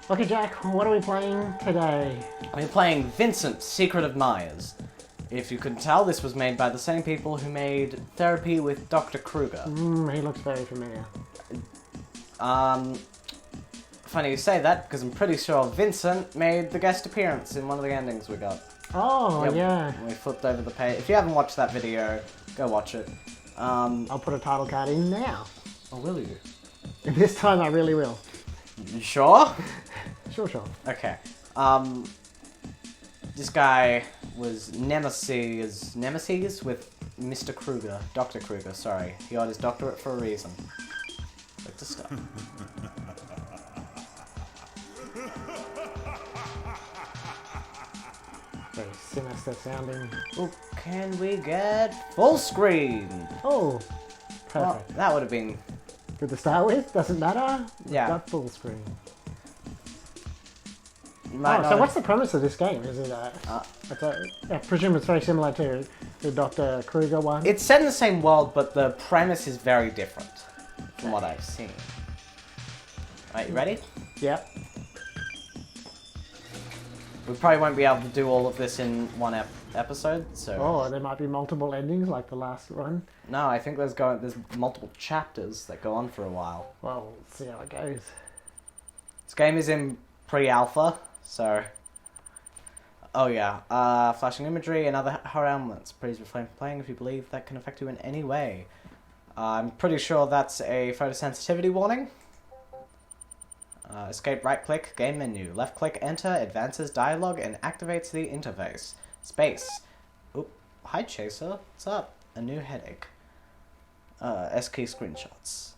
Okay, Jack, what are we playing today? We're playing Vincent, Secret of Myers. If you can tell, this was made by the same people who made Therapy with Dr. Kruger. He looks very familiar. Funny you say that, because I'm pretty sure Vincent made the guest appearance in one of the endings we got. Oh, Yep, yeah. We flipped over the page. If you haven't watched that video, go watch it. I'll put a title card in now. Oh, will you? This time I really will. You sure? Sure. Okay. This guy was nemesis with Mr. Kruger. Dr. Kruger, sorry. He got his doctorate for a reason. Like to stop. Very sinister sounding. Oh, can we get full screen? Oh, perfect. Well, that would have been... Good to start with, doesn't matter. Yeah. Got full screen. You might not So have- what's the premise of this game? Is it I presume it's very similar to the Dr. Kruger one? It's set in the same world, but the premise is very different from what I've seen. Alright, you ready? Yep. We probably won't be able to do all of this in one episode, so... Oh, there might be multiple endings like the last one. No, I think there's multiple chapters that go on for a while. Well, we'll see how it goes. This game is in pre-alpha, so... Oh yeah, flashing imagery and other horror elements. Please refrain from playing if you believe that can affect you in any way. I'm pretty sure that's a photosensitivity warning. Escape right-click, game menu. Left-click, enter, advances dialogue, and activates the interface. Space. Oop. Hi, Chaser. What's up? A new headache. S-key screenshots.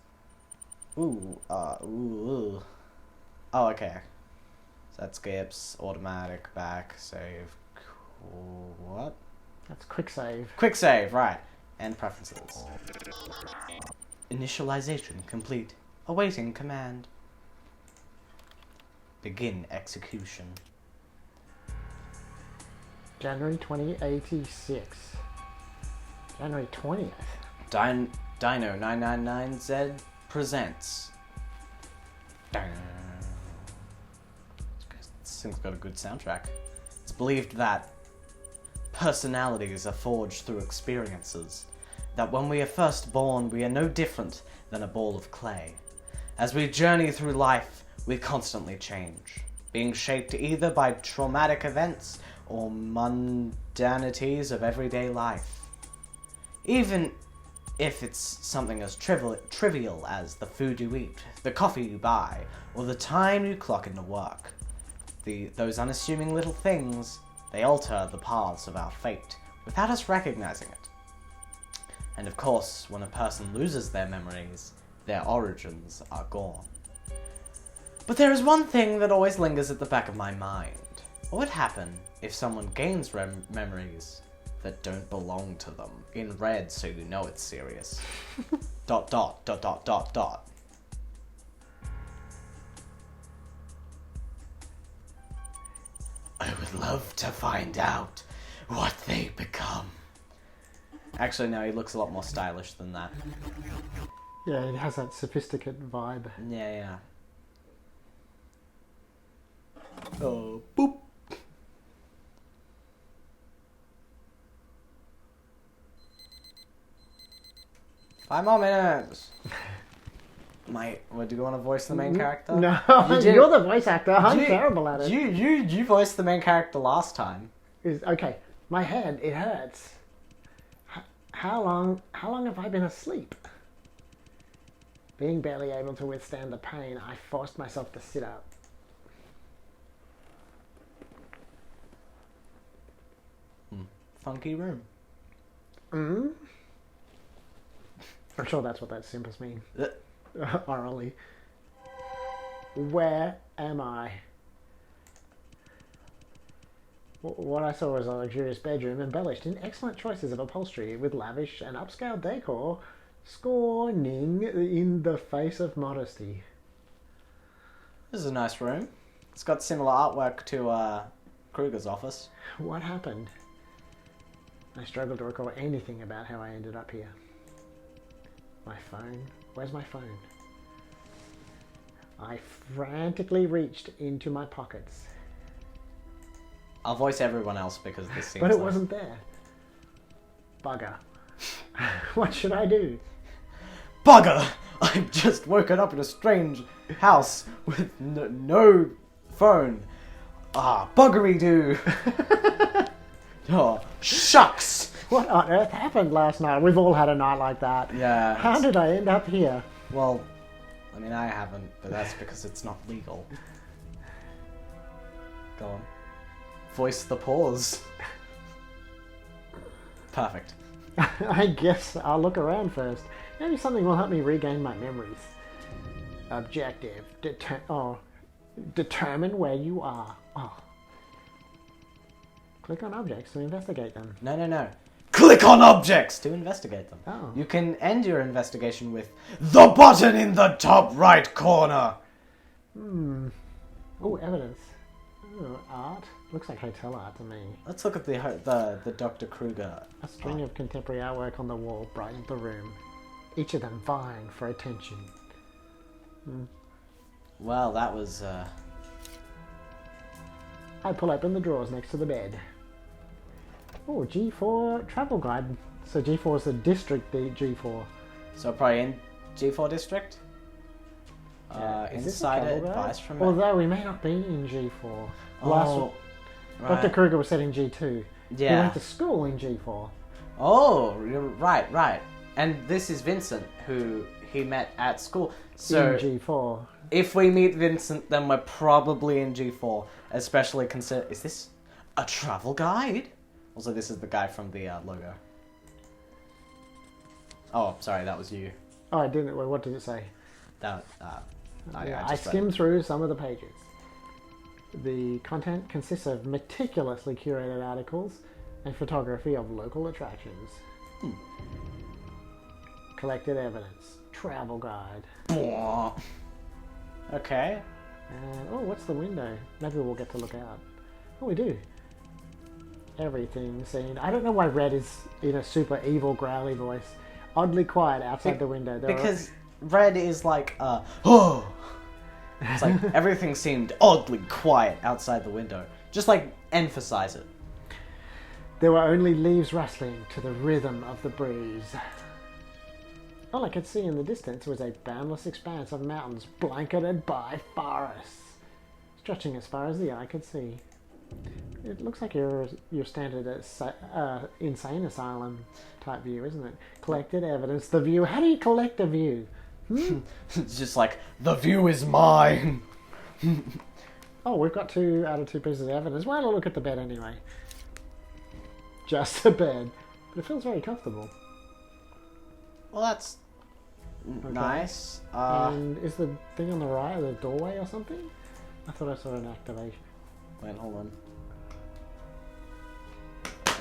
Ooh. Oh, okay. So that skips, automatic, back, save. What? That's quick save. Quick save, right. And preferences. Initialization complete. Awaiting command. Begin execution. January 2086. January 20th. Dino 999Z presents. This thing's got a good soundtrack. It's believed that personalities are forged through experiences. That when we are first born, we are no different than a ball of clay. As we journey through life, we constantly change, being shaped either by traumatic events or mundanities of everyday life. Even if it's something as trivial as the food you eat, the coffee you buy, or the time you clock into work. Those unassuming little things, they alter the paths of our fate without us recognizing it. And of course, when a person loses their memories, their origins are gone. But there is one thing that always lingers at the back of my mind. What would happen if someone gains memories that don't belong to them? In red, so you know it's serious. ... I would love to find out what they become. Actually, no, he looks a lot more stylish than that. Yeah, it has that sophisticated vibe. Yeah. Oh, boop. Five more minutes. Would you want to voice the main character? No, You did. you're the voice actor. I'm terrible at it. You voiced the main character last time. Okay, my head, it hurts. How long have I been asleep? Being barely able to withstand the pain, I forced myself to sit up. Funky room. I'm sure that's what that simples mean. Orally. Where am I? What I saw was a luxurious bedroom embellished in excellent choices of upholstery with lavish and upscale decor, scorning in the face of modesty. This is a nice room. It's got similar artwork to Kruger's office. What happened? I struggle to recall anything about how I ended up here. My phone? Where's my phone? I frantically reached into my pockets. I'll voice everyone else because this seems But it like... wasn't there. Bugger. What should I do? Bugger! I've just woken up in a strange house with no phone. Ah, buggery-doo! Oh, shucks! What on earth happened last night? We've all had a night like that. Yeah. How did I end up here? Well, I mean, I haven't, but that's because it's not legal. Go on. Voice the pause. Perfect. I guess I'll look around first. Maybe something will help me regain my memories. Objective. Determine where you are. Oh. Click on objects to investigate them. No. Click on objects to investigate them. Oh. You can end your investigation with the button in the top right corner. Oh, evidence. Oh, art. Looks like hotel art to me. Let's look at the Dr. Kruger. A string of contemporary artwork on the wall brightened the room, each of them vying for attention. Well, that was I pull open the drawers next to the bed. Oh, G4 travel guide. So G4 is the district G4. so probably in G4 district. Is this a Insider travel guide? advice from Although we may not be in G4. Oh, Dr. right. Kruger was set in G2. He Yeah. went to school in G4. Oh, you're right. And this is Vincent, who he met at school. So in G4. if we meet Vincent, then we're probably in G4. Especially consider... Is this a travel guide? Also, this is the guy from the logo. Oh, sorry, that was you. Oh, I didn't. What did it say? That, I just read skimmed through some of the pages. The content consists of meticulously curated articles and photography of local attractions. Collected evidence. Travel guide. it. Okay. And, oh, what's the window? Maybe we'll get to look out. Oh, we do. Everything seen. I don't know why Red is in a super evil, growly voice. Oddly quiet outside the window. Because Red is like, oh! It's like everything seemed oddly quiet outside the window. Just like, emphasize it. There were only leaves rustling to the rhythm of the breeze. All I could see in the distance was a boundless expanse of mountains blanketed by forests, stretching as far as the eye could see. It looks like your standard insane asylum type view, isn't it? Collected evidence, the view. How do you collect a view? It's just like, the view is mine! Oh, we've got 2 out of 2 pieces of evidence. Well, I'll look at the bed anyway. Just a bed. But it feels very comfortable. Well, that's nice. And is the thing on the right the doorway or something? I thought I saw an activation. Wait, hold on.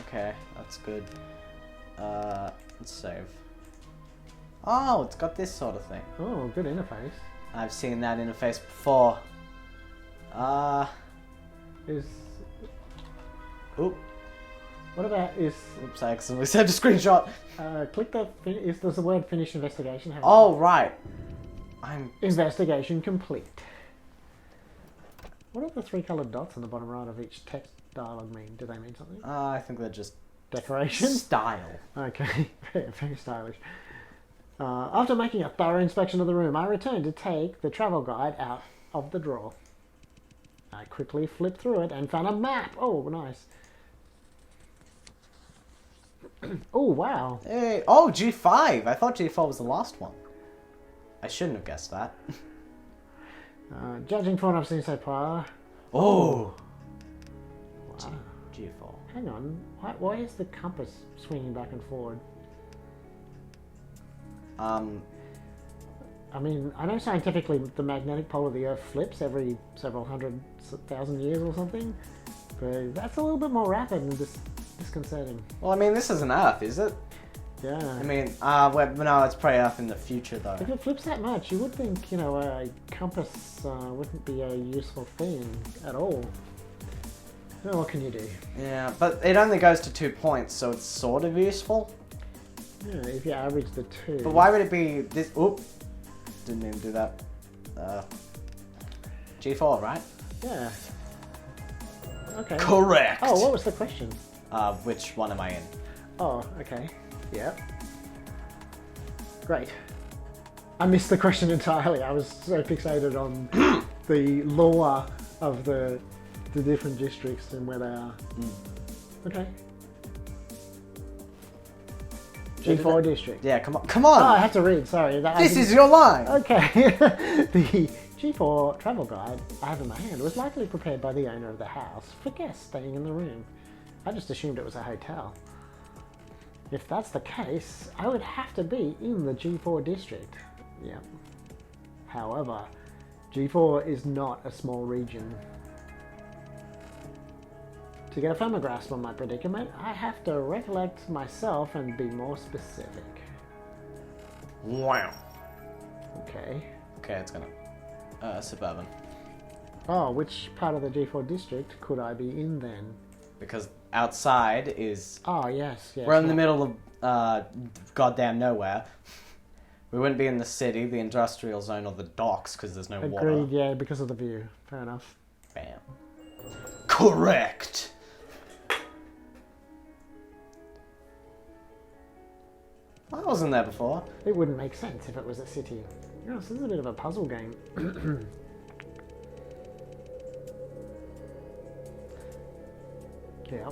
Okay, that's good. Let's save. Oh, it's got this sort of thing. Oh, good interface. I've seen that interface before. Is Oop. what about is Oops, I accidentally saved a screenshot. click the is does the word finish investigation have Oh, right. investigation complete. What do the 3 coloured dots on the bottom right of each text dialogue mean? Do they mean something? I think they're just Decoration? style. Okay, very stylish. After making a thorough inspection of the room, I returned to take the travel guide out of the drawer. I quickly flipped through it and found a map. Oh, nice. Oh, wow. Hey, oh, G5. I thought G4 was the last one. I shouldn't have guessed that. Judging from what I've seen so far. Oh. Wow. G4. Hang on. Why is the compass swinging back and forward? I mean, I know scientifically the magnetic pole of the Earth flips every several 100,000 years or something, but that's a little bit more rapid and disconcerting. Well, I mean, this isn't Earth, is it? Yeah. I mean, no, it's probably Earth in the future, though. If it flips that much, you would think, a compass wouldn't be a useful thing at all. Well, what can you do? Yeah, but it only goes to 2 points, so it's sort of useful. Yeah, if you average the 2. But why would it be this? Oop! Didn't even do that. G4, right? Yeah. Okay. Correct! Oh, what was the question? Which one am I in? Oh, okay. Yep. Great. I missed the question entirely. I was so fixated on the lore of the different districts and where they are. Okay. G4 district. Yeah, come on. Come on! Oh, I have to read. Sorry. This is your line! Okay. The G4 travel guide I have in my hand was likely prepared by the owner of the house for guests staying in the room. I just assumed it was a hotel. If that's the case, I would have to be in the G4 district. Yep. However, G4 is not a small region. To get a firmer grasp on my predicament, I have to recollect myself and be more specific. Wow. Okay. Okay, it's gonna... suburban. Oh, which part of the G4 district could I be in then? Because outside is... Oh, yes. We're in the middle of goddamn nowhere. We wouldn't be in the city, the industrial zone, or the docks because there's no water. Agreed, yeah, because of the view. Fair enough. Bam. Correct! I wasn't there before. It wouldn't make sense if it was a city. Oh, so this is a bit of a puzzle game. Yeah.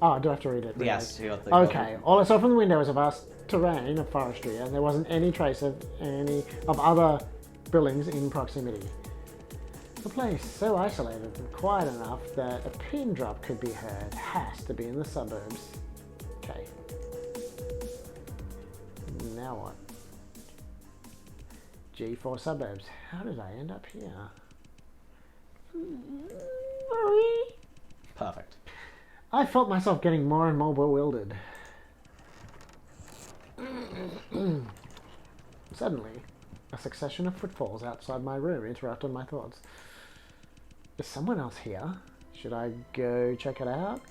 Oh, do I have to read it? Really? Yes, you got the... Okay. All I saw from the window was a vast terrain of forestry, and there wasn't any trace of any of other buildings in proximity. A place so isolated and quiet enough that a pin drop could be heard has to be in the suburbs. Okay. Now what? G4 suburbs. How did I end up here? Perfect. I felt myself getting more and more bewildered. Suddenly, a succession of footfalls outside my room interrupted my thoughts. Is someone else here? Should I go check it out?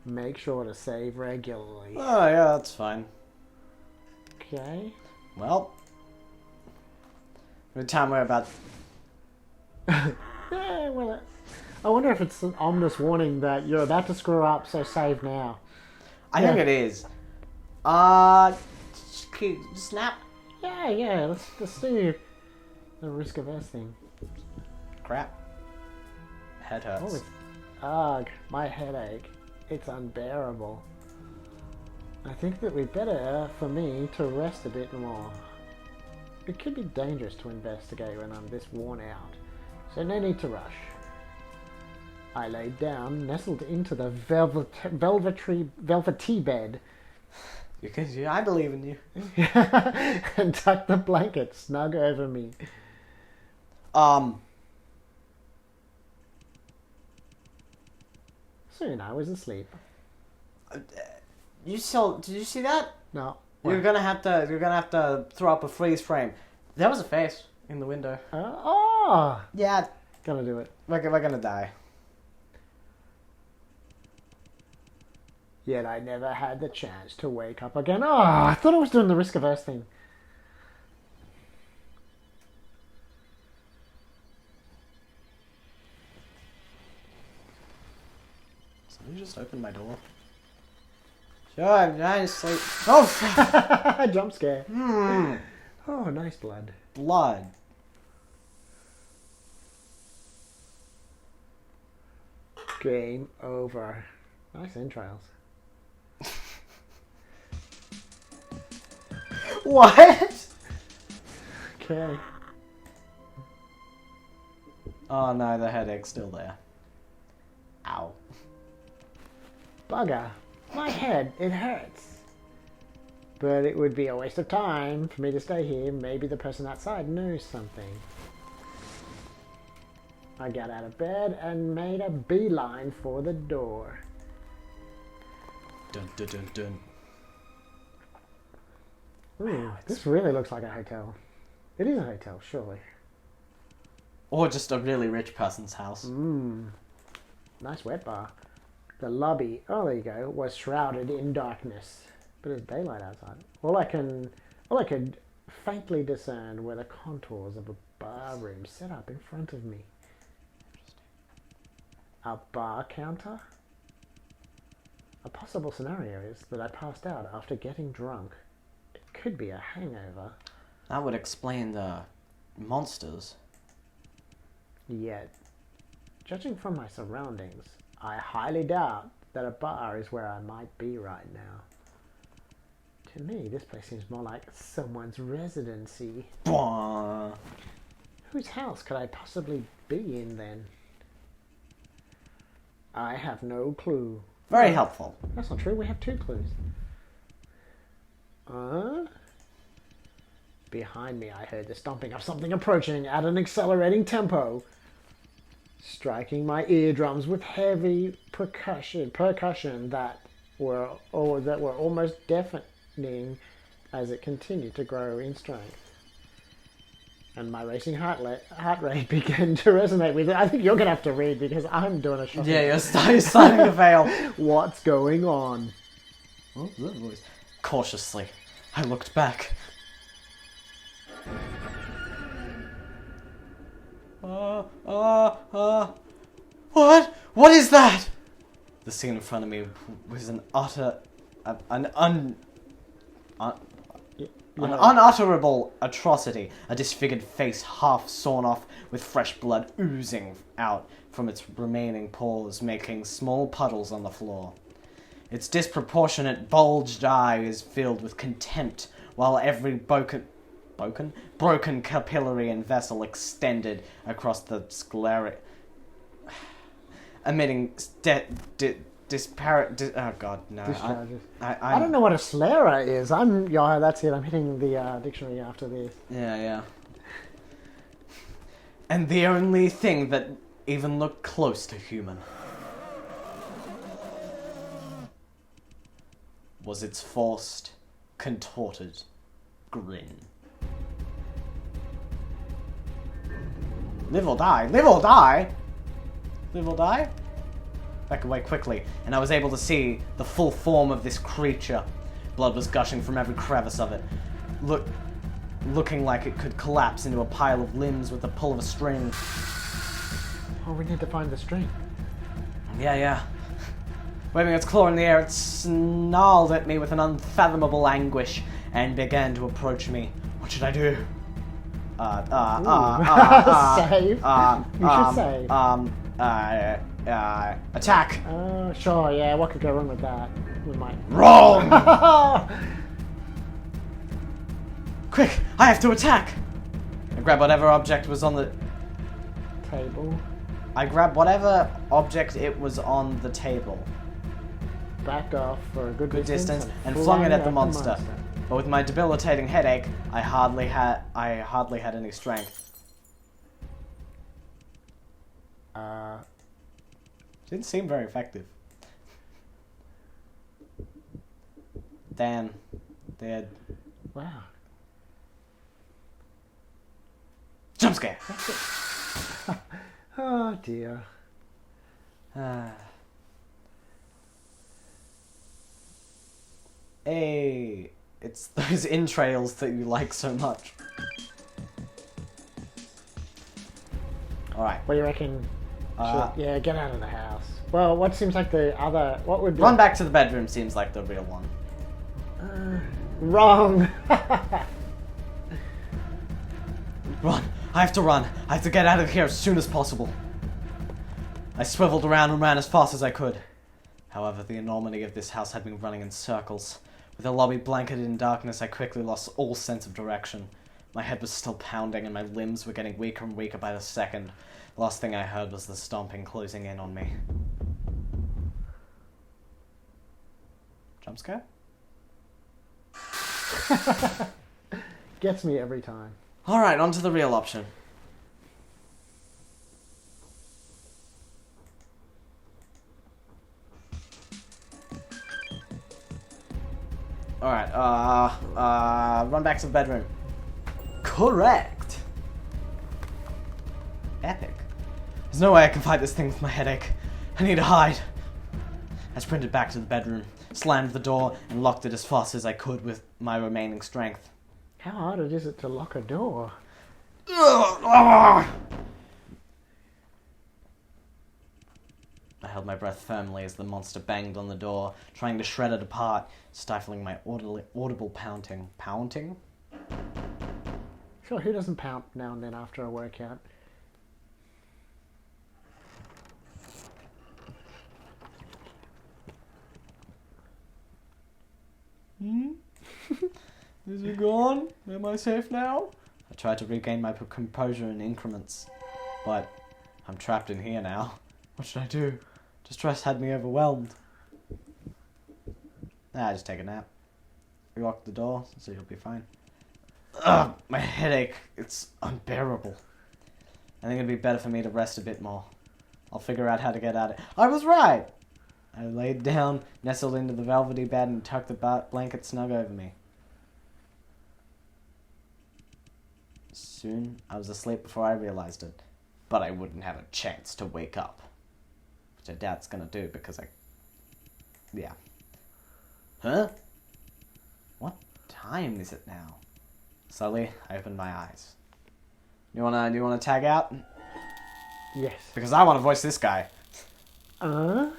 Make sure to save regularly. Oh, yeah, that's fine. Okay. Well, every time we're about... Yeah, well, I wonder if it's an ominous warning that you're about to screw up, so save now. I Yeah. think it is. Snap. Yeah, let's do the risk-averse thing. Crap. Head hurts. Ugh, my headache. It's unbearable. I think that we'd better, for me, to rest a bit more. It could be dangerous to investigate when I'm this worn out, so no need to rush. I laid down, nestled into the velvety bed, Because I believe in you. and tucked the blanket snug over me. Soon I was asleep. Did you see that? No. You're gonna have to throw up a freeze frame. There was a face in the window. Oh! Yeah, Gonna do it. we're gonna die. Yet I never had the chance to wake up again. Oh, I thought I was doing the risk-averse thing. Somebody just opened my door. Sure, I'm trying to sleep. Oh, Jump scare. Oh, nice blood. blood. Game over. Nice entrails. What? Okay. Oh no, the headache's still there. Ow. Bugger. My head, it hurts. But it would be a waste of time for me to stay here. Maybe the person outside knows something. I got out of bed and made a beeline for the door. Dun dun dun dun. Ooh, this really looks like a hotel. It is a hotel, surely. Or just a really rich person's house. Nice wet bar. The lobby, oh there you go, was shrouded in darkness. But there's daylight outside. All I could faintly discern were the contours of a bar room set up in front of me. A bar counter? A possible scenario is that I passed out after getting drunk. It could be a hangover. That would explain the monsters. Yet, judging from my surroundings, I highly doubt that a bar is where I might be right now. To me, this place seems more like someone's residency. Bwah. Whose house could I possibly be in then? I have no clue. Very helpful. That's not true, we have 2 clues. Behind me I heard the stomping of something approaching at an accelerating tempo, striking my eardrums with heavy percussion that were almost deafening as it continued to grow in strength. And my racing heart rate began to resonate with it. I think you're going to have to read because I'm doing a shot. Yeah, you're starting to fail. What's going on? Oh, that voice. Cautiously, I looked back. What? What is that? The scene in front of me was an unutterable atrocity. A disfigured face half sawn off with fresh blood oozing out from its remaining pores, making small puddles on the floor. Its disproportionate bulged eye is filled with contempt, while every broken capillary and vessel extended across the sclera, emitting disparate. Oh God, no! Discharges. I don't know what a sclera is. Yeah, that's it. I'm hitting the dictionary after this. Yeah. And the only thing that even looked close to human was its forced, contorted grin. Live or die! Live or die! Live or die? Back away quickly, and I was able to see the full form of this creature. Blood was gushing from every crevice of it, looking like it could collapse into a pile of limbs with the pull of a string. Oh, we need to find the string. Yeah. Waving its claw in the air, it snarled at me with an unfathomable anguish and began to approach me. What should I do? Save. You should save. Attack. Sure, yeah, what could go wrong with that? We might. Wrong! Quick, I have to attack! I grabbed whatever object was on the Table. I grabbed whatever object it was on the table. Backed off for a good distance and flung it at the monster. But with my debilitating headache, I hardly had any strength. Didn't seem very effective. Dan, dead. Wow. Jump scare. Oh dear. Hey, it's those entrails that you like so much. Alright. What do you reckon? Yeah, get out of the house. Well, what seems like the other... What would be... Run back to the bedroom seems like the real one. Wrong. Run. I have to run. I have to get out of here as soon as possible. I swiveled around and ran as fast as I could. However, the enormity of this house had me running in circles. With the lobby blanketed in darkness, I quickly lost all sense of direction. My head was still pounding and my limbs were getting weaker and weaker by the second. The last thing I heard was the stomping closing in on me. Jump scare? Gets me every time. Alright, on to the real option. Alright, run back to the bedroom. Correct! Epic. There's no way I can fight this thing with my headache. I need to hide. I sprinted back to the bedroom, slammed the door, and locked it as fast as I could with my remaining strength. How hard is it to lock a door? I held my breath firmly as the monster banged on the door, trying to shred it apart, stifling my audible pounding. Pounding? Sure, who doesn't pout now and then after a workout? Is he gone? Am I safe now? I tried to regain my composure in increments, but I'm trapped in here now. What should I do? Distress had me overwhelmed. Just take a nap. We locked the door, so you'll be fine. Ugh, my headache. It's unbearable. I think it'd be better for me to rest a bit more. I'll figure out how to get out of it. I was right! I laid down, nestled into the velvety bed, and tucked the blanket snug over me. Soon, I was asleep before I realized it, but I wouldn't have a chance to wake up. Which I doubt it's gonna do, because yeah. Huh? What time is it now? Slowly, I opened my eyes. Do you wanna tag out? Yes. Because I wanna voice this guy. I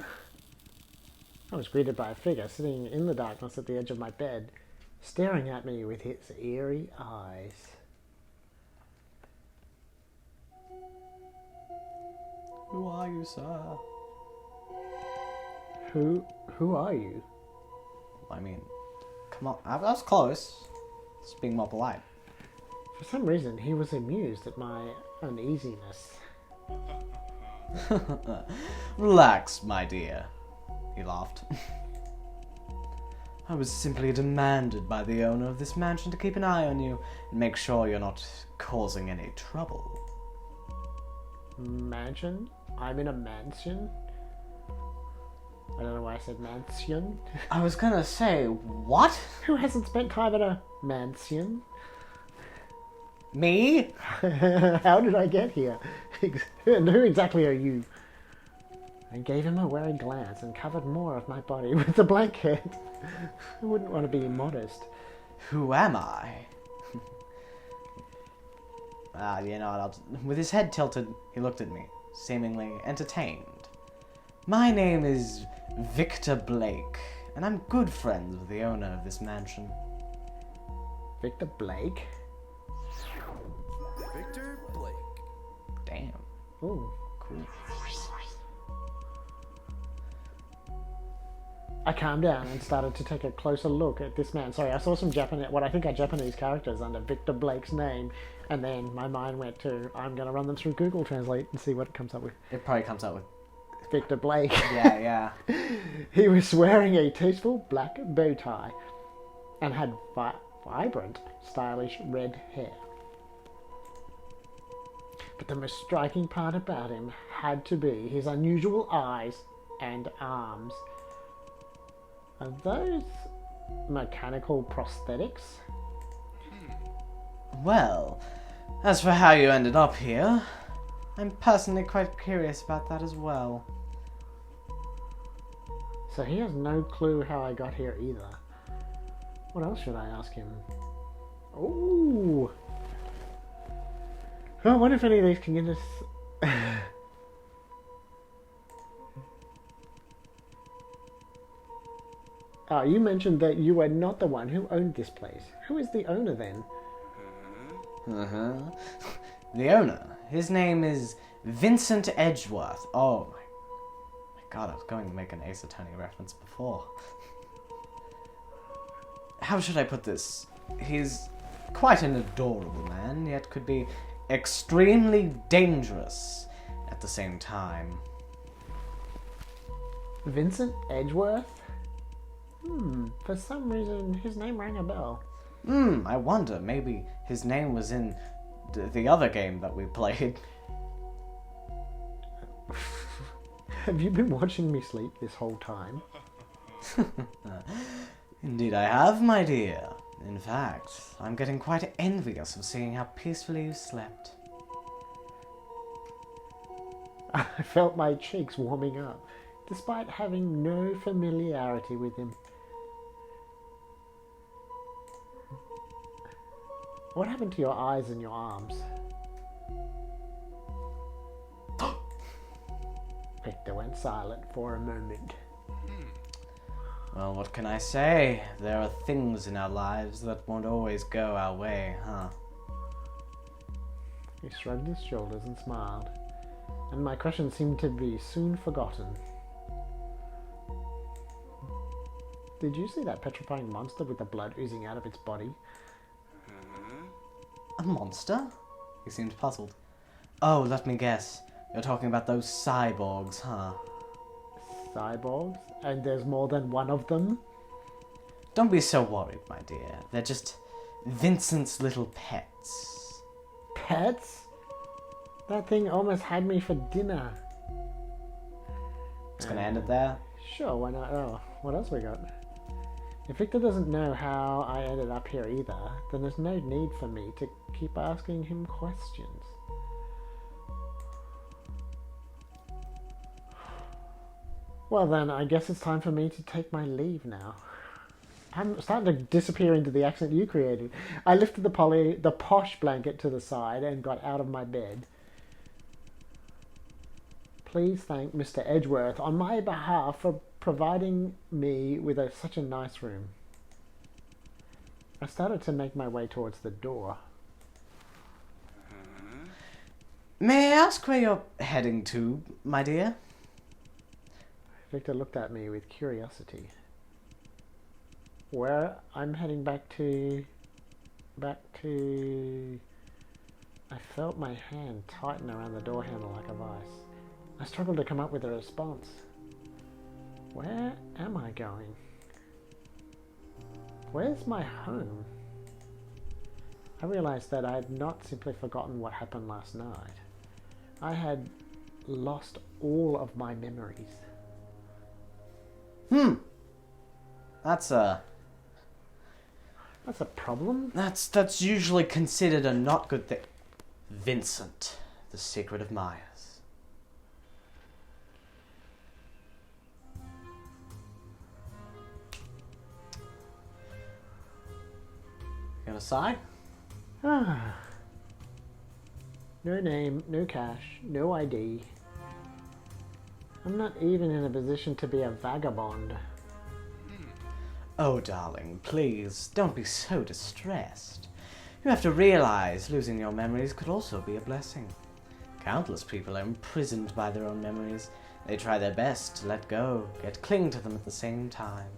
was greeted by a figure sitting in the darkness at the edge of my bed, staring at me with his eerie eyes. Who are you, sir? Who are you? I mean, come on. I was close. Just being more polite. For some reason, he was amused at my uneasiness. Relax, my dear. He laughed. I was simply demanded by the owner of this mansion to keep an eye on you and make sure you're not causing any trouble. Mansion? I'm in a mansion? I don't know why I said mansion. I was gonna say, what? Who hasn't spent time at a mansion? Me? How did I get here? And who exactly are you? I gave him a wary glance and covered more of my body with the blanket. I wouldn't want to be immodest. Who am I? You know what, with his head tilted, he looked at me, seemingly entertained. My name is Victor Blake, and I'm good friends with the owner of this mansion. Victor Blake? Victor Blake. Damn. Ooh. Cool. I calmed down and started to take a closer look at this man. Sorry, I saw some what I think are Japanese characters under Victor Blake's name, and then my mind went to, I'm going to run them through Google Translate and see what it comes up with. It probably comes out with... Victor Blake. Yeah. He was wearing a tasteful black bow tie and had vibrant, stylish red hair. But the most striking part about him had to be his unusual eyes and arms. Are those mechanical prosthetics? Well, as for how you ended up here, I'm personally quite curious about that as well. So he has no clue how I got here either. What else should I ask him? Ooh! I wonder if any of these can get us... You mentioned that you were not the one who owned this place. Who is the owner then? The owner. His name is Vincent Edgeworth. Oh my god, I was going to make an Ace Attorney reference before. How should I put this? He's quite an adorable man, yet could be extremely dangerous at the same time. Vincent Edgeworth? For some reason his name rang a bell. I wonder, maybe his name was in the other game that we played. Have you been watching me sleep this whole time? Indeed I have, my dear. In fact, I'm getting quite envious of seeing how peacefully you slept. I felt my cheeks warming up, despite having no familiarity with him. What happened to your eyes and your arms? Victor went silent for a moment. Well, what can I say? There are things in our lives that won't always go our way, huh? He shrugged his shoulders and smiled, and my question seemed to be soon forgotten. Did you see that petrifying monster with the blood oozing out of its body? A monster? He seemed puzzled. Oh, let me guess. You're talking about those cyborgs, huh? Cyborgs? And there's more than one of them? Don't be so worried, my dear. They're just Vincent's little pets. Pets? That thing almost had me for dinner. It's gonna end it there? Sure, why not? Oh, what else we got? If Victor doesn't know how I ended up here either, then there's no need for me to keep asking him questions. Well then, I guess it's time for me to take my leave now. I'm starting to disappear into the accent you created. I lifted the posh blanket to the side and got out of my bed. Please thank Mr. Edgeworth on my behalf for providing me with such a nice room. I started to make my way towards the door. May I ask where you're heading to, my dear? Victor looked at me with curiosity. Where? I'm heading back to... I felt my hand tighten around the door handle like a vice. I struggled to come up with a response. Where am I going? Where's my home? I realized that I had not simply forgotten what happened last night. I had lost all of my memories. That's a problem. That's usually considered a not good thing. Vincent, the secret of Myers. Gonna sigh? No name, no cash, no ID. I'm not even in a position to be a vagabond. Oh, darling, please, don't be so distressed. You have to realize losing your memories could also be a blessing. Countless people are imprisoned by their own memories. They try their best to let go, yet cling to them at the same time.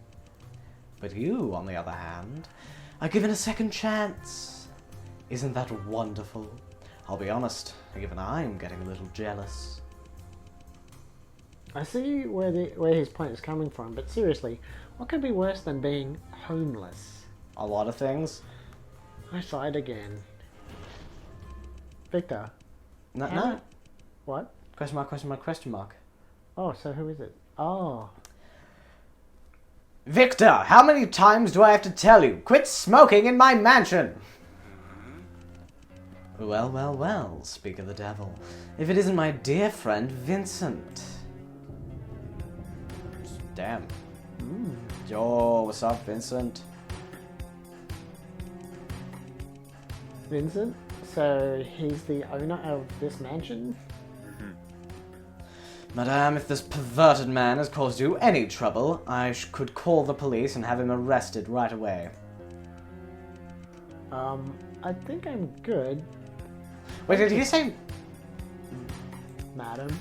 But you, on the other hand, are given a second chance. Isn't that wonderful? I'll be honest, even I'm getting a little jealous. I see where his point is coming from, but seriously, what could be worse than being homeless? A lot of things. I sighed again. Victor. No. What? Question mark, question mark, question mark. Oh, so who is it? Oh. Victor, how many times do I have to tell you? Quit smoking in my mansion! Well, well, well, speak of the devil. If it isn't my dear friend, Vincent. Damn. Yo, what's up, Vincent? Vincent? So he's the owner of this mansion? Madame, if this perverted man has caused you any trouble, I could call the police and have him arrested right away. I think I'm good. Wait, did he say... Madam?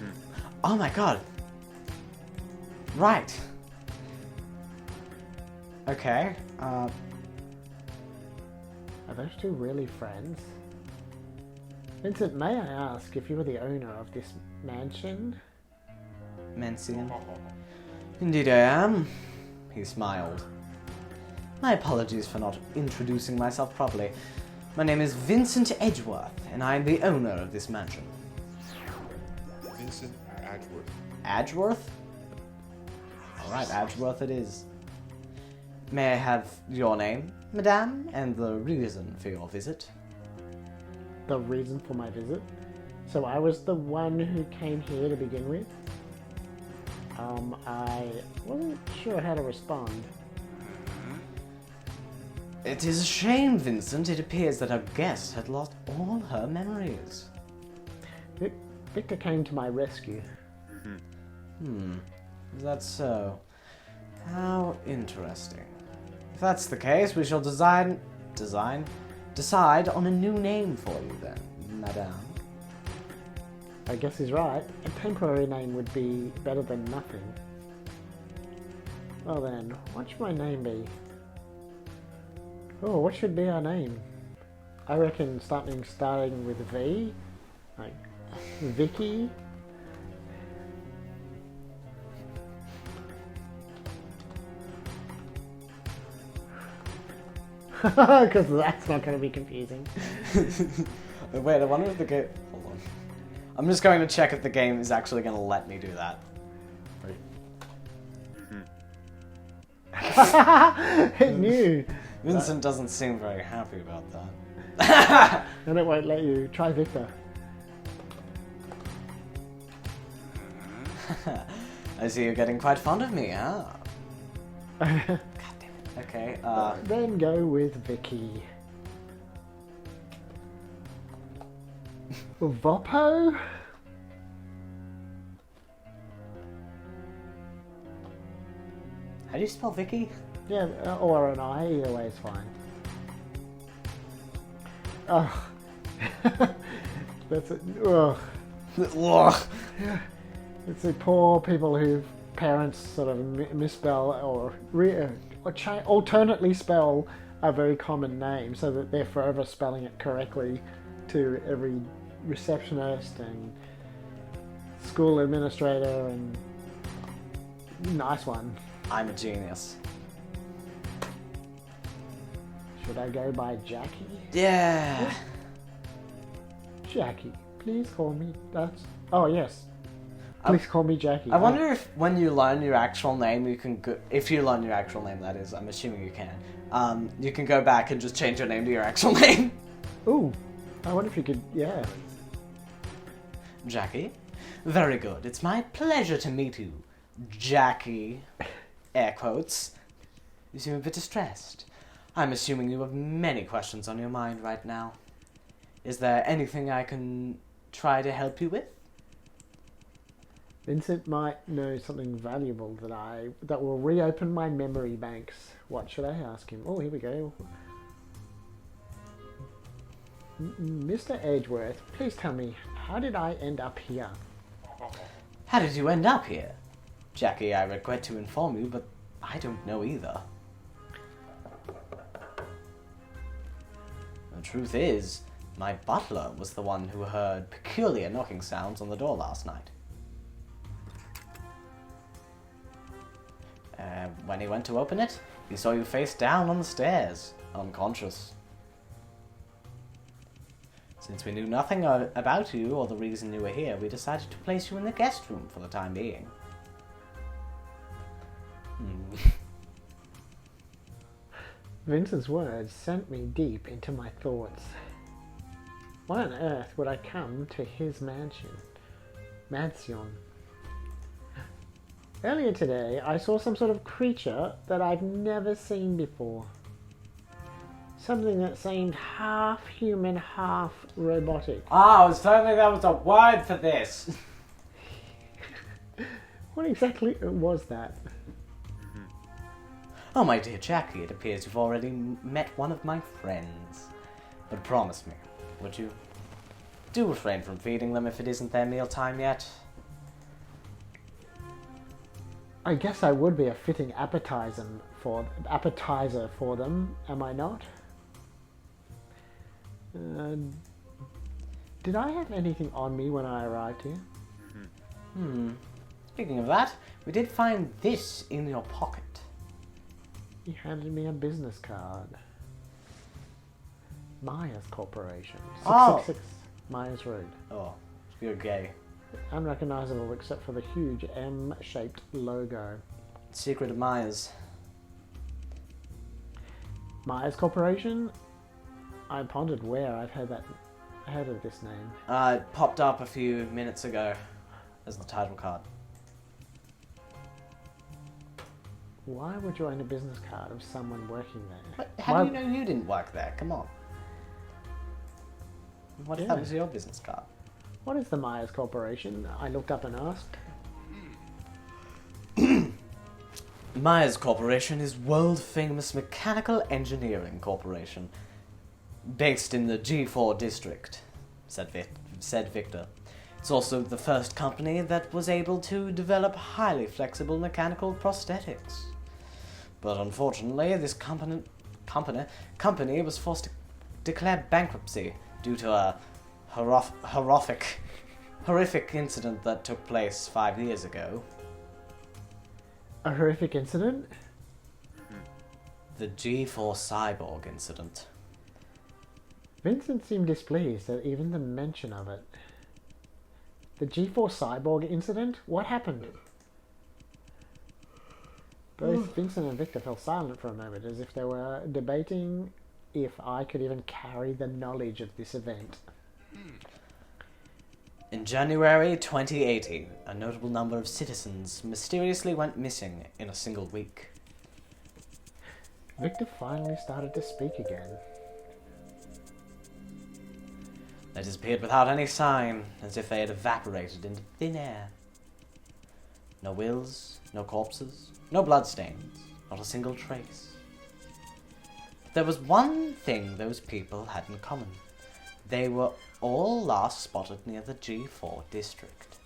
Oh my god. Right. Okay, Are those two really friends? Vincent, may I ask if you were the owner of this mansion? Mencian. Indeed I am. He smiled. My apologies for not introducing myself properly. My name is Vincent Edgeworth, and I am the owner of this mansion. Vincent Edgeworth. Edgeworth? Alright, Edgeworth it is. May I have your name, madame, and the reason for your visit? The reason for my visit? So I was the one who came here to begin with? I wasn't sure how to respond. It is a shame, Vincent. It appears that our guest had lost all her memories. Victor came to my rescue. Is that so? How interesting. If that's the case, we shall decide on a new name for you then, madame. I guess he's right. A temporary name would be better than nothing. Well then, what should my name be? Oh, what should be our name? I reckon starting with V, like Vicky. Because that's not going to be confusing. Wait, I wonder if the game... Hold on. I'm just going to check if the game is actually going to let me do that. It knew. Vincent doesn't seem very happy about that. And it won't let you. Try Victor. I see you're getting quite fond of me, huh? God damn it. Okay, Then go with Vicky. Vopo? How do you spell Vicky? Yeah, or an I, either way is fine. Ugh. That's it. Ugh. Ugh. It's the poor people whose parents sort of misspell or alternately spell a very common name so that they're forever spelling it correctly to every receptionist and school administrator and nice one. I'm a genius. Should I go by Jackie? Yeah. Jackie, please call me. Oh yes. Please call me Jackie. I wonder if when you learn your actual name, you can go... If you learn your actual name, that is. I'm assuming you can. You can go back and just change your name to your actual name. Ooh. I wonder if you could... Yeah. Jackie? Very good. It's my pleasure to meet you. Jackie. Air quotes. You seem a bit distressed. I'm assuming you have many questions on your mind right now. Is there anything I can try to help you with? Vincent might know something valuable that will reopen my memory banks. What should I ask him? Oh, here we go. Mr. Edgeworth, please tell me, how did I end up here? How did you end up here? Jackie, I regret to inform you, but I don't know either. The truth is, my butler was the one who heard peculiar knocking sounds on the door last night. When he went to open it, he saw you face down on the stairs, unconscious. Since we knew nothing about you or the reason you were here, we decided to place you in the guest room for the time being. Vincent's words sent me deep into my thoughts. Why on earth would I come to his mansion? Earlier today, I saw some sort of creature that I've never seen before. Something that seemed half human, half robotic. Oh, I was told there was a word for this. What exactly was that? Oh, my dear Jackie, it appears you've already met one of my friends. But promise me, would you? Do refrain from feeding them if it isn't their mealtime yet. I guess I would be a fitting appetizer for them, am I not? Did I have anything on me when I arrived here? Speaking of that, we did find this in your pocket. He handed me a business card. Myers Corporation. 666 Myers Road. Oh, you're gay. Unrecognizable except for the huge M-shaped logo. Secret of Myers. Myers Corporation? I pondered where I've heard of this name. It popped up a few minutes ago as the title card. Why would you own a business card of someone working there? But how do you know you didn't work there? Come on. What if that was your business card? What is the Myers Corporation? I looked up and asked. Myers Corporation is world-famous mechanical engineering corporation, based in the G4 district, said Victor. It's also the first company that was able to develop highly flexible mechanical prosthetics. But unfortunately, this company was forced to declare bankruptcy due to a horrific incident that took place 5 years ago. A horrific incident? The G4 cyborg incident. Vincent seemed displeased at even the mention of it. The G4 cyborg incident? What happened? Both Vincent and Victor fell silent for a moment, as if they were debating if I could even carry the knowledge of this event. In January 2080, a notable number of citizens mysteriously went missing in a single week. Victor finally started to speak again. They disappeared without any sign, as if they had evaporated into thin air. No wills, no corpses, no bloodstains, not a single trace. But there was one thing those people had in common. They were all last spotted near the G4 district.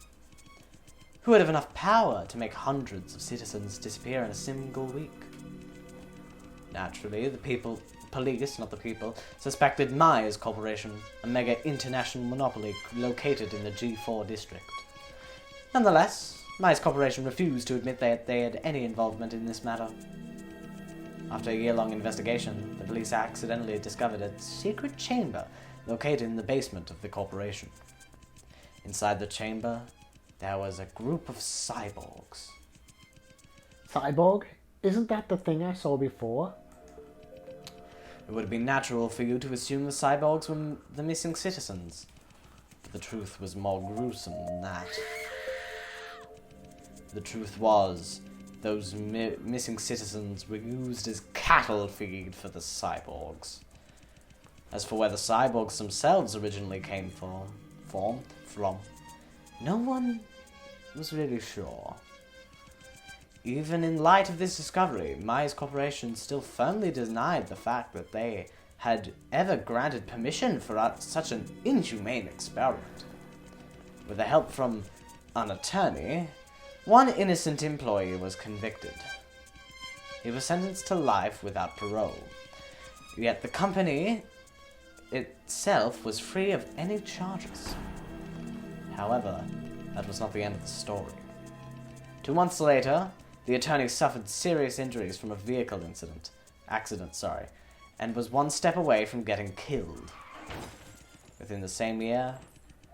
Who would have enough power to make hundreds of citizens disappear in a single week? Naturally, police, suspected Myers Corporation, a mega international monopoly located in the G4 district. Nonetheless, Myers Corporation refused to admit that they had any involvement in this matter. After a year-long investigation, the police accidentally discovered a secret chamber located in the basement of the corporation. Inside the chamber, there was a group of cyborgs. Cyborg? Isn't that the thing I saw before? It would have been natural for you to assume the cyborgs were the missing citizens. But the truth was more gruesome than that. The truth was, those missing citizens were used as cattle feed for the cyborgs. As for where the cyborgs themselves originally came from, no one was really sure. Even in light of this discovery, Myers Corporation still firmly denied the fact that they had ever granted permission for such an inhumane experiment. With the help from an attorney, one innocent employee was convicted. He was sentenced to life without parole. Yet the company itself was free of any charges. However, that was not the end of the story. 2 months later, the attorney suffered serious injuries from a vehicle accident, and was one step away from getting killed. Within the same year,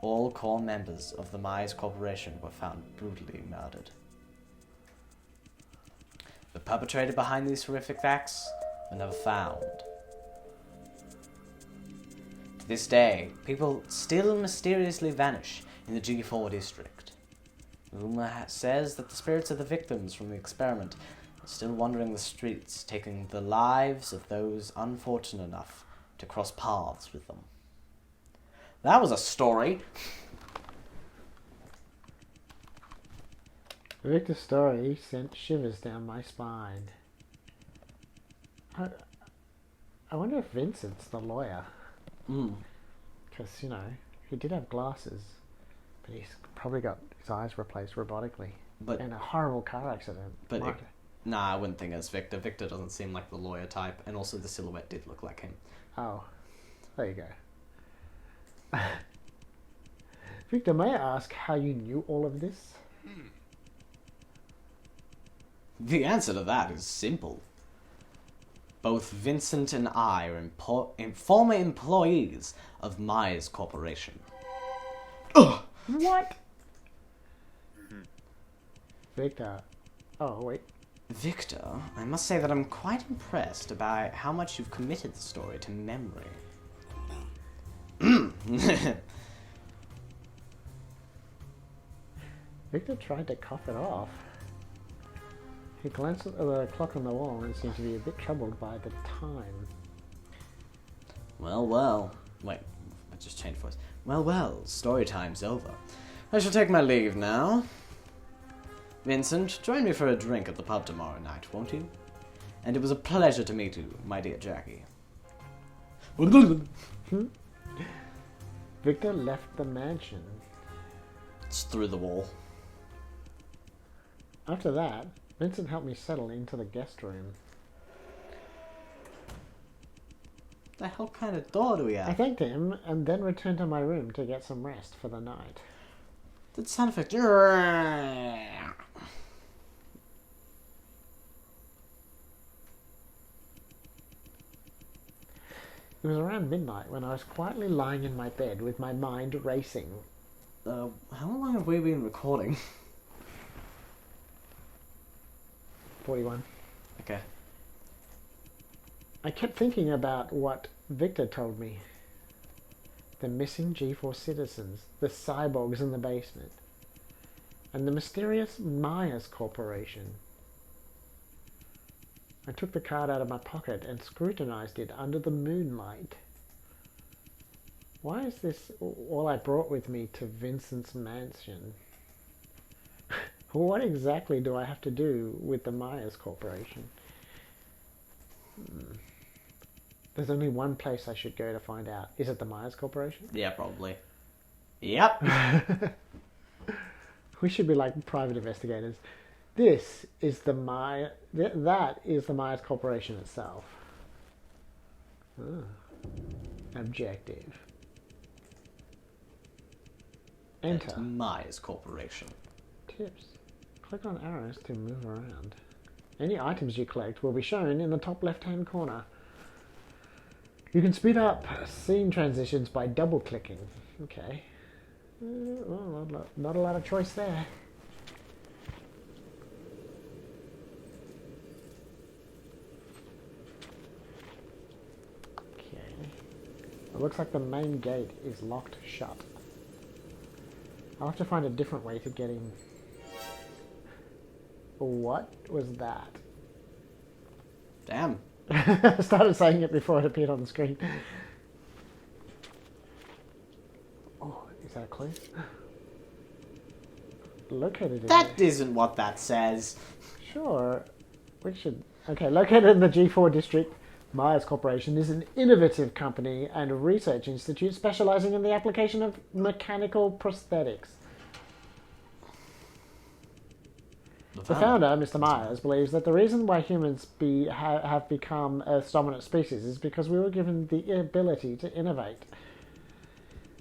all core members of the Myers Corporation were found brutally murdered. The perpetrator behind these horrific acts were never found. To this day, people still mysteriously vanish in the G4 district. Rumor says that the spirits of the victims from the experiment are still wandering the streets, taking the lives of those unfortunate enough to cross paths with them. That was a story. Victor's story sent shivers down my spine. I wonder if Vincent's the lawyer. Because, he did have glasses, but he's probably got his eyes replaced robotically. But in a horrible car accident. But I wouldn't think it's Victor. Victor doesn't seem like the lawyer type, and also the silhouette did look like him. Oh, there you go. Victor, may I ask how you knew all of this? The answer to that is simple. Both Vincent and I are former employees of Myers Corporation. Ugh. What? Victor. Oh, wait. Victor, I must say that I'm quite impressed about how much you've committed the story to memory. Victor tried to cough it off. He glanced at the clock on the wall and seemed to be a bit troubled by the time. Well. Wait, I just changed voice. Well, story time's over. I shall take my leave now. Vincent, join me for a drink at the pub tomorrow night, won't you? And it was a pleasure to meet you, my dear Jackie. Victor left the mansion. It's through the wall. After that, Vincent helped me settle into the guest room. The hell kind of door do we have? I thanked him and then returned to my room to get some rest for the night. That sound effect. It was around midnight when I was quietly lying in my bed with my mind racing. How long have we been recording? 41. Okay. I kept thinking about what Victor told me. The missing G4 citizens, the cyborgs in the basement, and the mysterious Myers Corporation. I took the card out of my pocket and scrutinized it under the moonlight. Why is this all I brought with me to Vincent's mansion? What exactly do I have to do with the Myers Corporation? There's only one place I should go to find out. Is it the Myers Corporation? Yeah, probably. Yep. We should be like private investigators. This is the that is the Myers Corporation itself. Objective. Enter. It's Myers Corporation. Tips. Click on arrows to move around. Any items you collect will be shown in the top left-hand corner. You can speed up scene transitions by double-clicking. Okay. Well, not a lot of choice there. Okay. It looks like the main gate is locked shut. I'll have to find a different way to get in. What was that? Damn. I started saying it before it appeared on the screen. Oh, is that a clue? Located in That isn't what that says. Sure. We should... Okay, located in the G4 district, Myers Corporation is an innovative company and a research institute specializing in the application of mechanical prosthetics. The founder, Mr. Myers, believes that the reason why humans have become Earth's dominant species is because we were given the ability to innovate.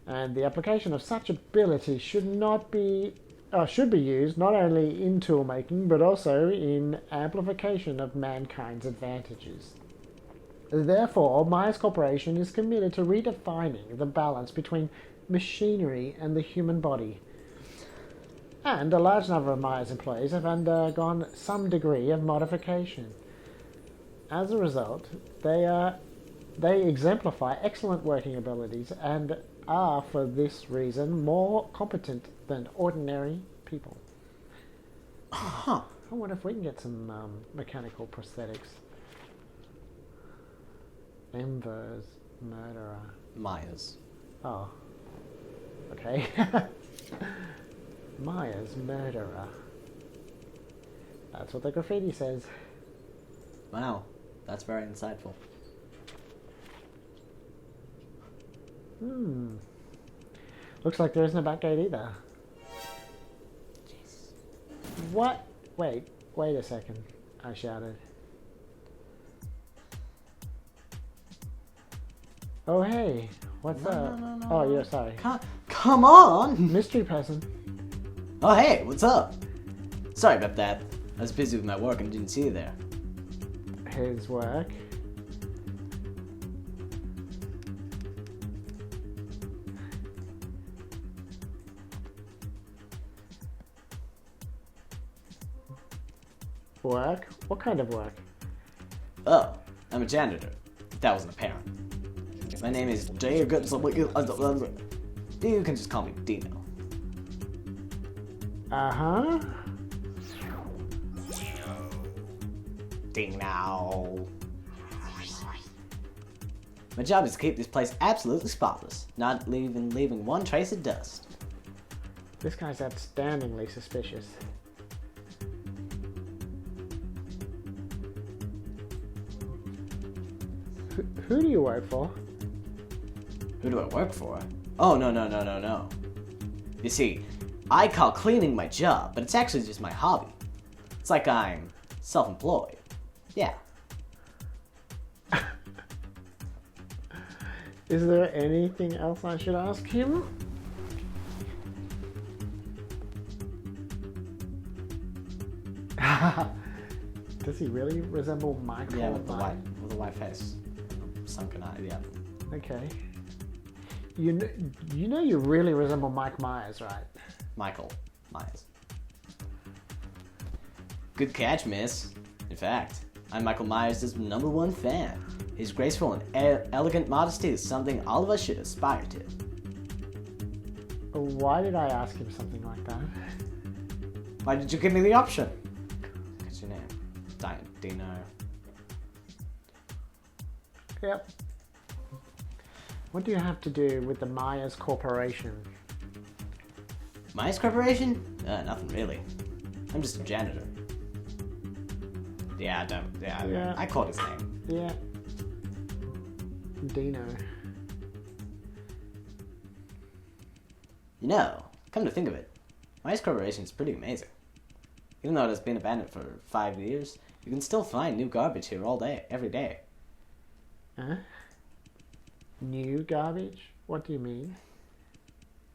And the application of such ability should be used not only in tool making, but also in amplification of mankind's advantages. Therefore, Myers Corporation is committed to redefining the balance between machinery and the human body. And a large number of Myers employees have undergone some degree of modification. As a result, they exemplify excellent working abilities and are, for this reason, more competent than ordinary people. Huh. I wonder if we can get some mechanical prosthetics. Ember's murderer. Myers. Oh. Okay. Myers murderer. That's what the graffiti says. Wow. That's very insightful. Looks like there isn't a back gate either. Jeez. What? Wait a second. I shouted. Oh hey, what's up? No. Oh, you're sorry. Come on! Mystery person. Oh hey, what's up? Sorry about that. I was busy with my work and didn't see you there. His work. Work? What kind of work? Oh, I'm a janitor. If that wasn't apparent. My name is Jay. You can just call me Dino. Uh-huh. Dino. My job is to keep this place absolutely spotless, not leaving one trace of dust. This guy's outstandingly suspicious. Who do you work for? Who do I work for? Oh, no. You see, I call cleaning my job, but it's actually just my hobby. It's like I'm self-employed. Yeah. Is there anything else I should ask him? Does he really resemble Michael? Yeah, with the white face. Sunken eye, yeah. Okay. You know you really resemble Mike Myers, right? Michael Myers. Good catch, miss. In fact, I'm Michael Myers' #1 fan. His graceful and elegant modesty is something all of us should aspire to. Why did I ask him something like that? Why did you give me the option? What's your name? Dino. Yep. What do you have to do with the Myers Corporation? Myers Corporation? Nothing really. I'm just a janitor. Yeah, I called his name. Yeah. Dino. You know, come to think of it, Myers Corporation is pretty amazing. Even though it has been abandoned for 5 years, you can still find new garbage here all day, every day. Huh? New garbage? What do you mean?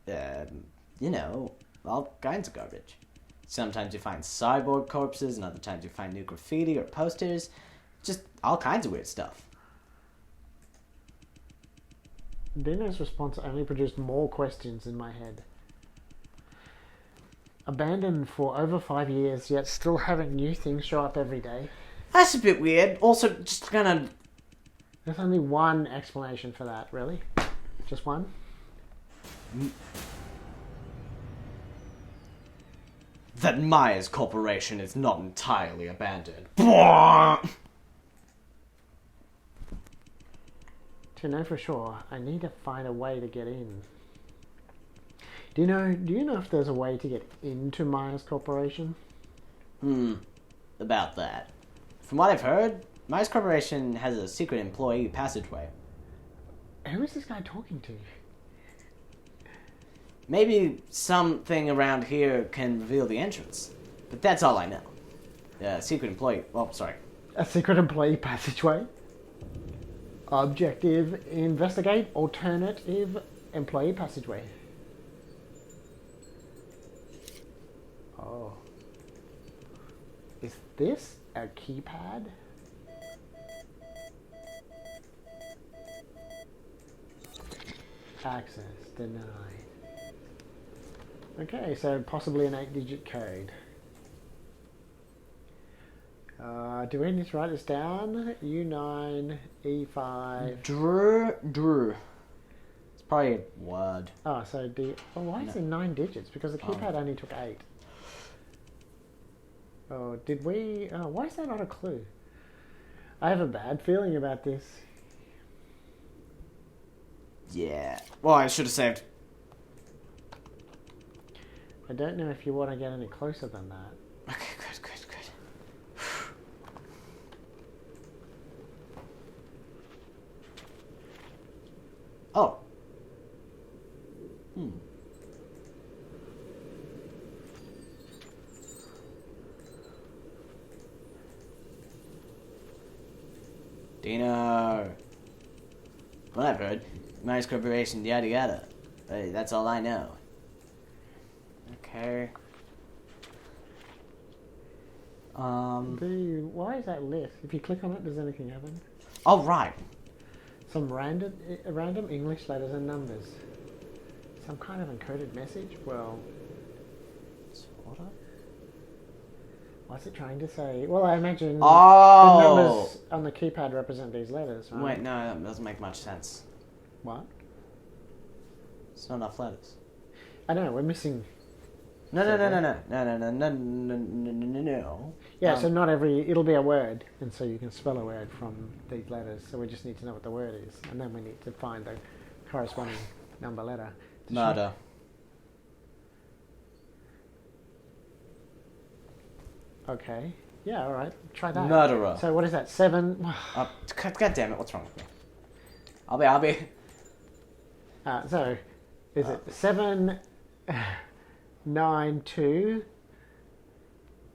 You know, all kinds of garbage. Sometimes you find cyborg corpses, and other times you find new graffiti or posters. Just all kinds of weird stuff. Dino's response only produced more questions in my head. Abandoned for over 5 years, yet still having new things show up every day. That's a bit weird. Also, just kind of... There's only one explanation for that, really? Just one? That Myers Corporation is not entirely abandoned. To know for sure, I need to find a way to get in. Do you know if there's a way to get into Myers Corporation? About that. From what I've heard, Myers Corporation has a secret employee passageway. Who is this guy talking to? Maybe something around here can reveal the entrance. But that's all I know. Secret employee... Oh, sorry. A secret employee passageway? Objective, investigate, alternative, employee passageway. Oh. Is this a keypad? Access denied. Okay, so possibly an 8-digit code. Do we need to write this down? U9, E5. Drew. It's probably a word. Oh, so D. Oh, why is it 9 digits? Because the keypad only took 8. Oh, did we? Oh, why is that not a clue? I have a bad feeling about this. Yeah. Well, I should have saved. I don't know if you want to get any closer than that. Okay, good. Oh. Dino. What I've heard, Myers Corporation, yada yada. That's all I know. Okay. Why is that lit? If you click on it, does anything happen? Oh, right. Some random English letters and numbers. Some kind of encoded message? Well, Sort of. what's it trying to say? Well, I imagine the Oh! numbers on the keypad represent these letters, right? Wait, no, that doesn't make much sense. What? It's not enough letters. I know, we're missing... No. Yeah, so not every... It'll be a word, and so you can spell a word from these letters. So we just need to know what the word is, and then we need to find the corresponding number letter. Murder. Okay. Yeah, alright. Try that. Murderer. So what is that? 7... God damn it, what's wrong with me? I'll be. So, is it 792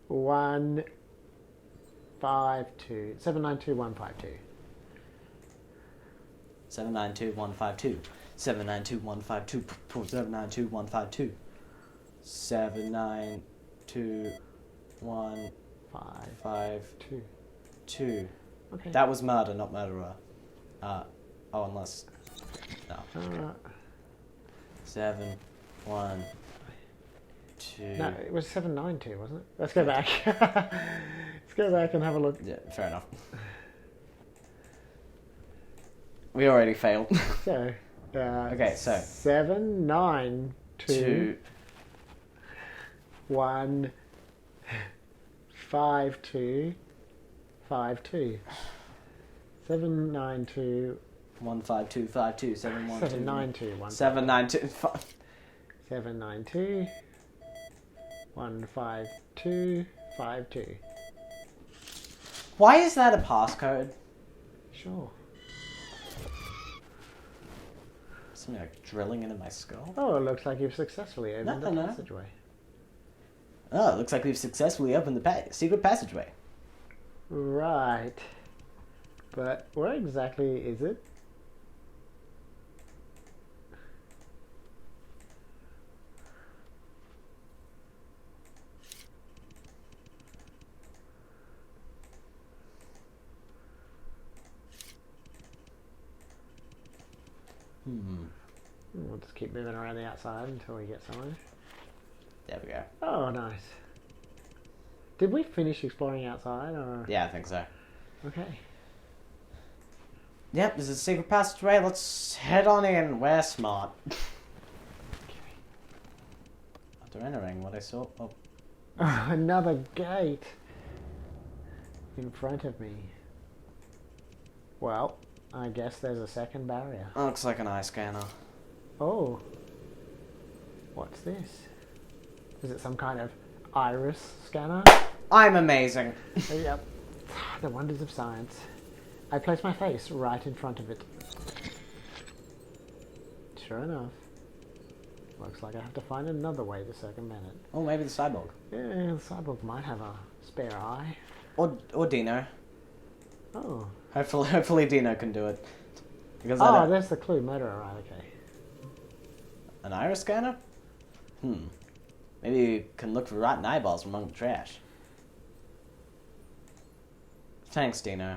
152? 792 152. 792-152. 792-152. 792-152. 792-152. Okay. That was murder, not murderer. Unless... No. 7, 1, 2... No, it was 792, wasn't it? Let's go back. Let's go back and have a look. Yeah, fair enough. We already failed. So, okay, so... 792 1 5 2 5 2. 792 15252 712 792 792 792 152 52. Why is that a passcode? Sure. Something like drilling into my skull. Oh, it looks like you've successfely opened the passageway. Oh, it looks like we've successfully opened the secret passageway. Right. But where exactly is it? We'll just keep moving around the outside until we get somewhere. There we go. Oh, nice. Did we finish exploring outside, or...? Yeah, I think so. Okay. Yep, this is a secret passageway. Let's head on in. We're smart. Okay. After entering what I saw... Oh. Another gate in front of me. Well, I guess there's a second barrier. Looks like an eye scanner. Oh. What's this? Is it some kind of iris scanner? I'm amazing. Yep. The wonders of science. I place my face right in front of it. Sure enough. Looks like I have to find another way to circumvent it. Oh, maybe the cyborg. Yeah, the cyborg might have a spare eye. Or Dino. Oh. Hopefully Dino can do it. Because there's the clue. Murderer, right, okay. An iris scanner? Maybe you can look for rotten eyeballs among the trash. Thanks, Dino.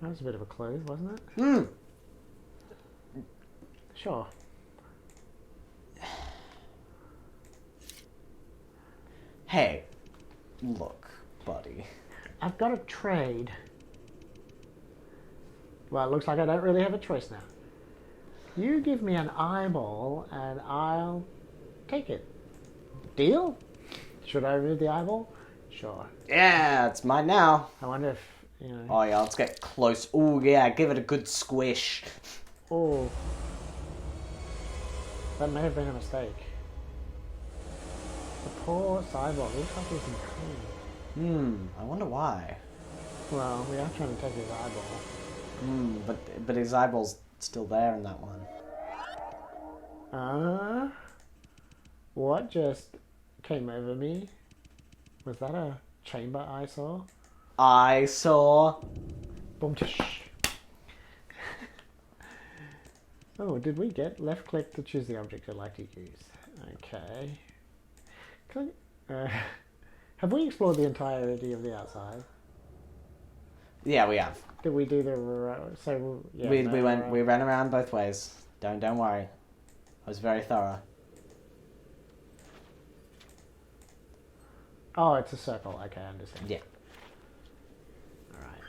That was a bit of a clue, wasn't it? Sure. Hey, look, buddy. I've got a trade. Well, it looks like I don't really have a choice now. You give me an eyeball and I'll take it. Deal? Should I remove the eyeball? Sure. Yeah, it's mine now. I wonder if, you know... Oh yeah, let's get close. Oh yeah, give it a good squish. Oh. That may have been a mistake. The poor cyborg looks like he's in pain. I wonder why. Well, we are trying to take his eyeball. But his eyeball's still there in that one. What just came over me? Was that a chamber I saw? I saw. Boom, tsh. Oh, did we get left click to choose the object you'd like to use? Okay. Have we explored the entirety of the outside? Yeah, we have. Did we do the We ran around both ways. Don't worry. I was very thorough. Oh, it's a circle. Okay, I understand. Yeah. Alright.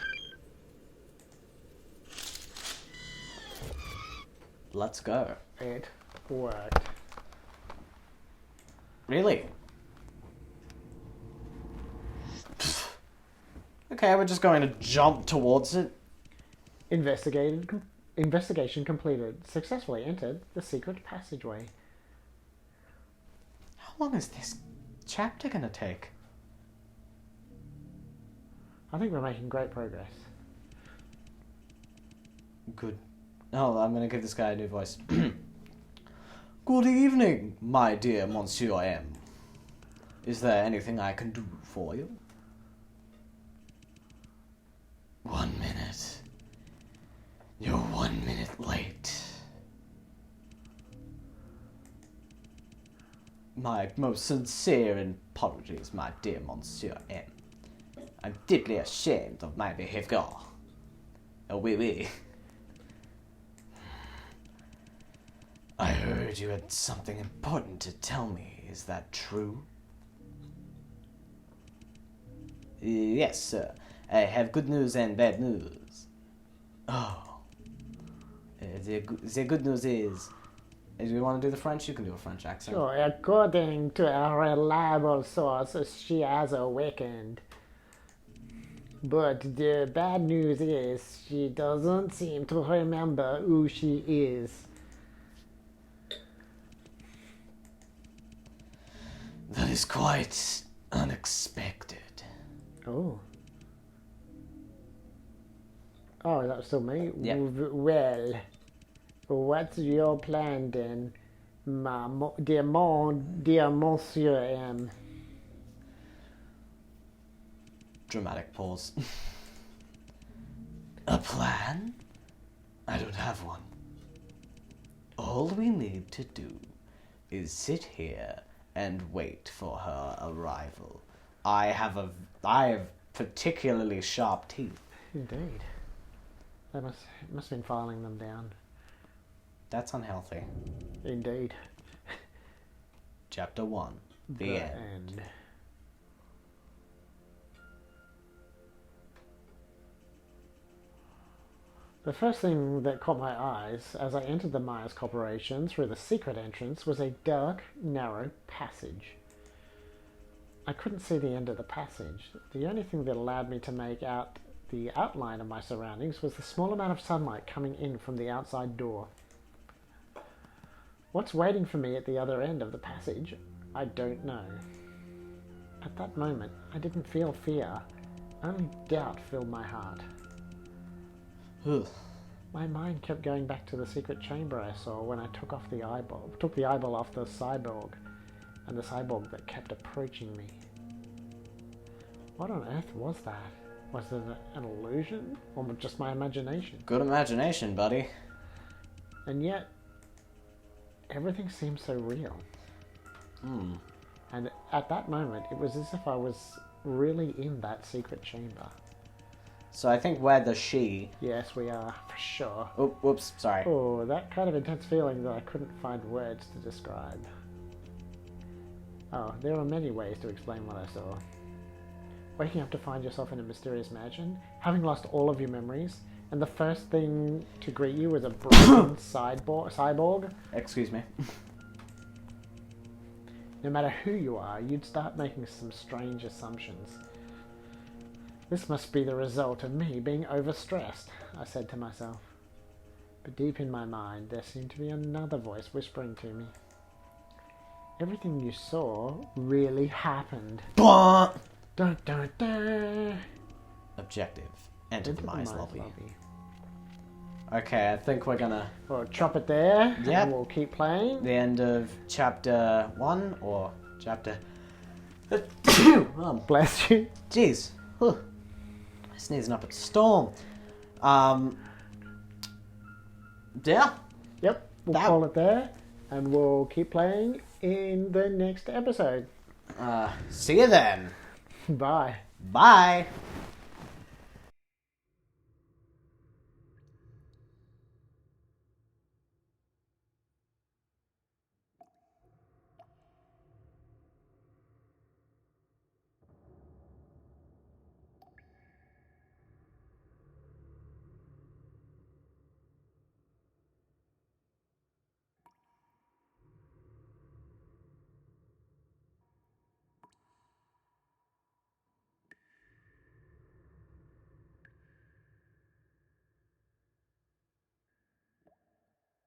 Let's go. It worked. Really? Okay, we're just going to jump towards it. Investigation completed. Successfully entered the secret passageway. How long is this chapter gonna take? I think we're making great progress. Good. Oh, I'm gonna give this guy a new voice. Good evening, my dear Monsieur M. Is there anything I can do for you? 1 minute. You're 1 minute late. My most sincere apologies, my dear Monsieur M. I'm deeply ashamed of my behavior. Oh, oui, oui. I heard you had something important to tell me. Is that true? Yes, sir. I have good news and bad news. Oh. The good news is... Do you want to do the French? You can do a French accent. Sure, according to a reliable source, she has awakened. But the bad news is she doesn't seem to remember who she is. That is quite unexpected. Oh. Oh, that was still me? Yeah. Well, what's your plan then, dear Monsieur M? Dramatic pause. A plan? I don't have one. All we need to do is sit here and wait for her arrival. I have particularly sharp teeth. Indeed. They must have been filing them down. That's unhealthy. Indeed. Chapter 1. The end. The first thing that caught my eyes as I entered the Myers Corporation through the secret entrance was a dark, narrow passage. I couldn't see the end of the passage. The only thing that allowed me to make out the outline of my surroundings was the small amount of sunlight coming in from the outside door. What's waiting for me at the other end of the passage, I don't know. At that moment, I didn't feel fear. Only doubt filled my heart. Ugh. My mind kept going back to the secret chamber I saw when I took the eyeball off the cyborg, and the cyborg that kept approaching me. What on earth was that? Was it an illusion, or just my imagination? Good imagination, buddy. And yet, everything seemed so real. And at that moment, it was as if I was really in that secret chamber. So I think we're the she. Yes, we are, for sure. Oh, whoops, sorry. Oh, that kind of intense feeling that I couldn't find words to describe. Oh, there are many ways to explain what I saw. Waking up to find yourself in a mysterious mansion, having lost all of your memories, and the first thing to greet you was a broken cyborg. Excuse me. No matter who you are, you'd start making some strange assumptions. This must be the result of me being overstressed, I said to myself. But deep in my mind, there seemed to be another voice whispering to me. Everything you saw really happened. Blah! Dun, dun, dun. Objective. Enter the Myers lobby. lobby. Okay, I think we're gonna... We'll chop it there, Yep. and we'll keep playing. The end of chapter 1, or chapter... Bless you. Jeez. Whew. Sneezing up a storm. Yeah. Yep, we'll call it there, and we'll keep playing in the next episode. See you then. Bye. Bye.